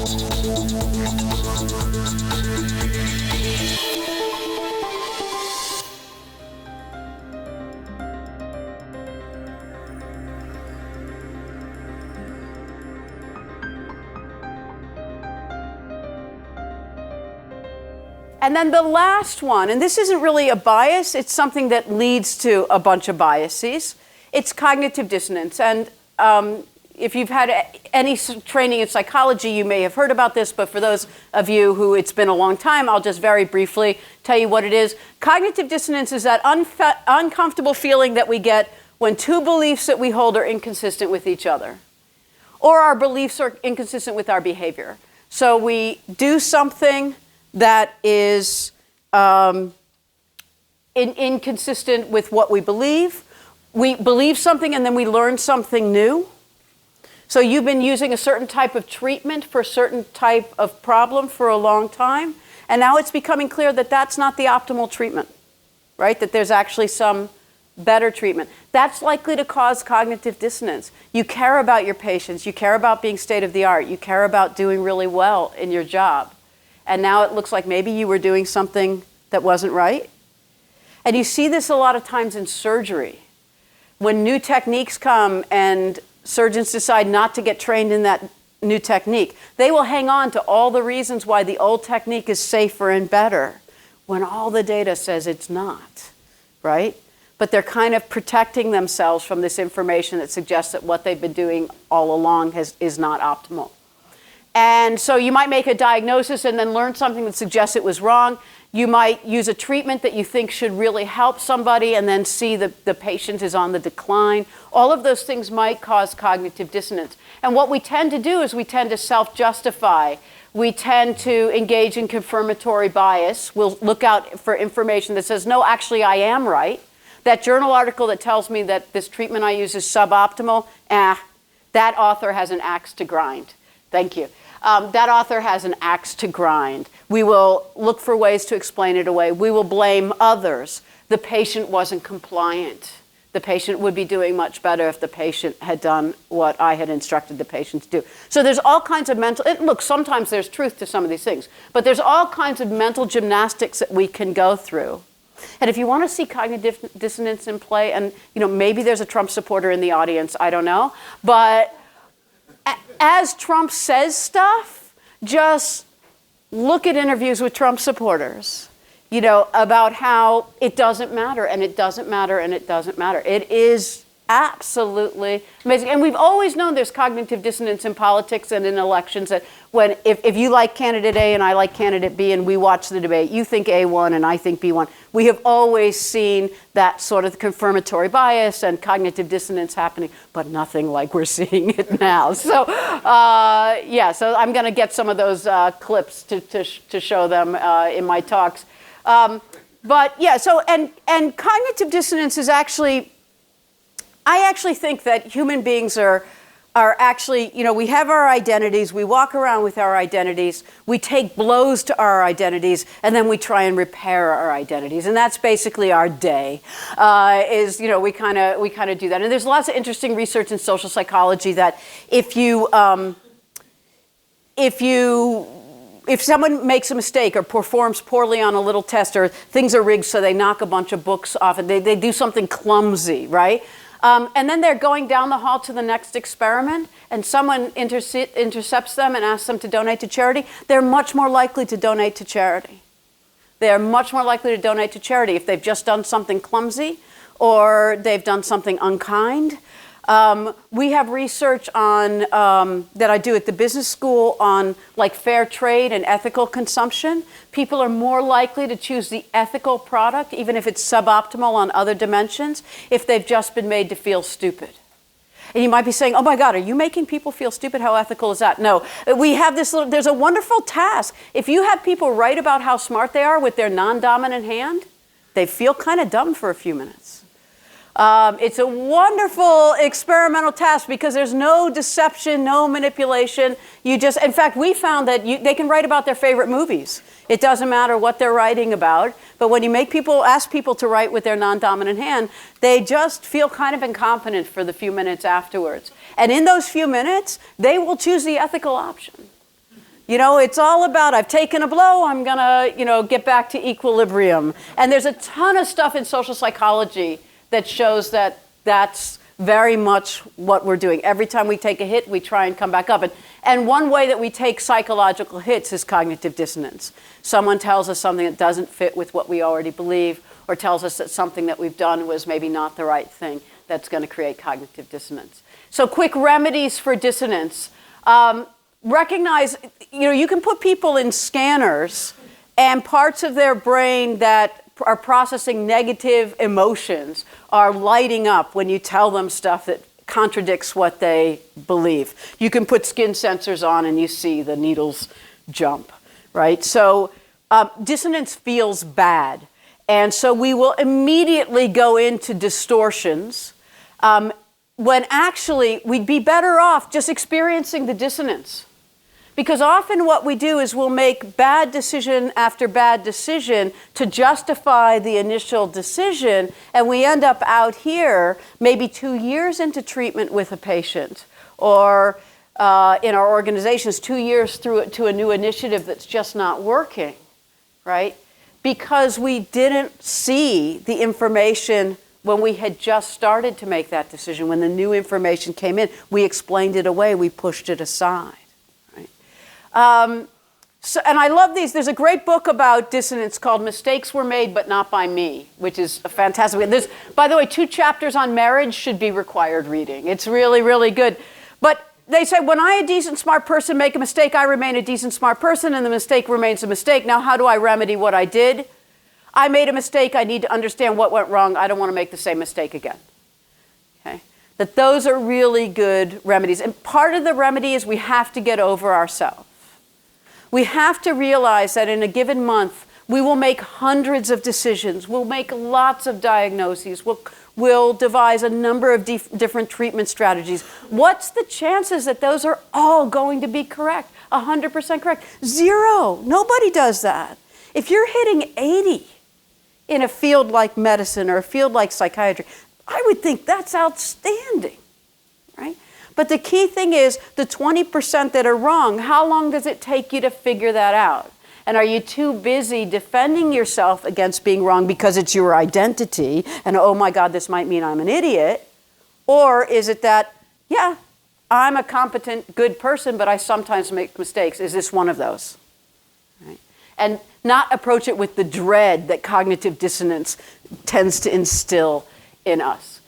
And then the last one, and this isn't really a bias, it's something that leads to a bunch of biases. It's cognitive dissonance. And if you've had any training in psychology, you may have heard about this, but for those of you who it's been a long time, I'll just very briefly tell you what it is. Cognitive dissonance is that uncomfortable feeling that we get when two beliefs that we hold are inconsistent with each other, or our beliefs are inconsistent with our behavior. So we do something that is inconsistent with what we believe. We believe something and then we learn something new. So you've been using a certain type of treatment for a certain type of problem for a long time, and now it's becoming clear that that's not the optimal treatment, right? That there's actually some better treatment. That's likely to cause cognitive dissonance. You care about your patients, you care about being state of the art, you care about doing really well in your job. And now it looks like maybe you were doing something that wasn't right. And you see this a lot of times in surgery. When new techniques come and surgeons decide not to get trained in that new technique, they will hang on to all the reasons why the old technique is safer and better when all the data says it's not, right? But they're kind of protecting themselves from this information that suggests that what they've been doing all along is not optimal. And so you might make a diagnosis and then learn something that suggests it was wrong. You might use a treatment that you think should really help somebody and then see the patient is on the decline. All of those things might cause cognitive dissonance. And what we tend to do is we tend to self-justify. We tend to engage in confirmatory bias. We'll look out for information that says, no, actually I am right. That journal article that tells me that this treatment I use is suboptimal, that author has an axe to grind. Thank you. That author has an axe to grind. We will look for ways to explain it away. We will blame others. The patient wasn't compliant. The patient would be doing much better if the patient had done what I had instructed the patient to do. So there's all kinds of mental, look, sometimes there's truth to some of these things, but there's all kinds of mental gymnastics that we can go through. And if you want to see cognitive dissonance in play, and maybe there's a Trump supporter in the audience, I don't know, but as Trump says stuff, just look at interviews with Trump supporters, about how it doesn't matter, and it doesn't matter, and it doesn't matter. It is absolutely amazing. And we've always known there's cognitive dissonance in politics and in elections, that when if you like candidate A and I like candidate B and we watch the debate, you think A won and I think B won. We have always seen that sort of confirmatory bias and cognitive dissonance happening, but nothing like we're seeing it now. So so I'm going to get some of those clips to show them in my talks. But cognitive dissonance is actually, I actually think that human beings are actually, we have our identities, we walk around with our identities, we take blows to our identities, and then we try and repair our identities. And that's basically our day, we kind of do that. And there's lots of interesting research in social psychology that if someone makes a mistake or performs poorly on a little test, or things are rigged so they knock a bunch of books off and they do something clumsy, right? And then they're going down the hall to the next experiment and someone intercepts them and asks them to donate to charity, they're much more likely to donate to charity. They are much more likely to donate to charity if they've just done something clumsy or they've done something unkind. We have research on that I do at the business school on like fair trade and ethical consumption. People are more likely to choose the ethical product, even if it's suboptimal on other dimensions, if they've just been made to feel stupid. And you might be saying, oh my God, are you making people feel stupid? How ethical is that? No, we have there's a wonderful task. If you have people write about how smart they are with their non-dominant hand, they feel kind of dumb for a few minutes. It's a wonderful experimental task because there's no deception, no manipulation. In fact, we found that they can write about their favorite movies. It doesn't matter what they're writing about, but when you ask people to write with their non-dominant hand, they just feel kind of incompetent for the few minutes afterwards. And in those few minutes, they will choose the ethical option. It's all about, I've taken a blow, I'm going to, get back to equilibrium. And there's a ton of stuff in social psychology that shows that that's very much what we're doing. Every time we take a hit, we try and come back up. And one way that we take psychological hits is cognitive dissonance. Someone tells us something that doesn't fit with what we already believe, or tells us that something that we've done was maybe not the right thing. That's going to create cognitive dissonance. So quick remedies for dissonance. Recognize, you can put people in scanners, and parts of their brain that are processing negative emotions are lighting up when you tell them stuff that contradicts what they believe. You can put skin sensors on and you see the needles jump, right? So dissonance feels bad. And so we will immediately go into distortions when actually we'd be better off just experiencing the dissonance. Because often what we do is we'll make bad decision after bad decision to justify the initial decision, and we end up out here maybe 2 years into treatment with a patient, or in our organizations 2 years through to a new initiative that's just not working, right? Because we didn't see the information when we had just started to make that decision. When the new information came in, we explained it away, we pushed it aside. And I love these. There's a great book about dissonance called Mistakes Were Made But Not By Me, which is a fantastic. There's, by the way, 2 chapters on marriage should be required reading. It's really, really good. But they say, when I, a decent, smart person, make a mistake, I remain a decent, smart person, and the mistake remains a mistake. Now, how do I remedy what I did? I made a mistake. I need to understand what went wrong. I don't want to make the same mistake again. Okay? That those are really good remedies. And part of the remedy is we have to get over ourselves. We have to realize that in a given month, we will make hundreds of decisions. We'll make lots of diagnoses. We'll devise a number of different treatment strategies. What's the chances that those are all going to be correct? 100% correct? 0. Nobody does that. If you're hitting 80 in a field like medicine or a field like psychiatry, I would think that's outstanding, right? But the key thing is the 20% that are wrong, how long does it take you to figure that out? And are you too busy defending yourself against being wrong because it's your identity and, oh my God, this might mean I'm an idiot? Or is it that, yeah, I'm a competent, good person, but I sometimes make mistakes. Is this one of those? Right? And not approach it with the dread that cognitive dissonance tends to instill in us.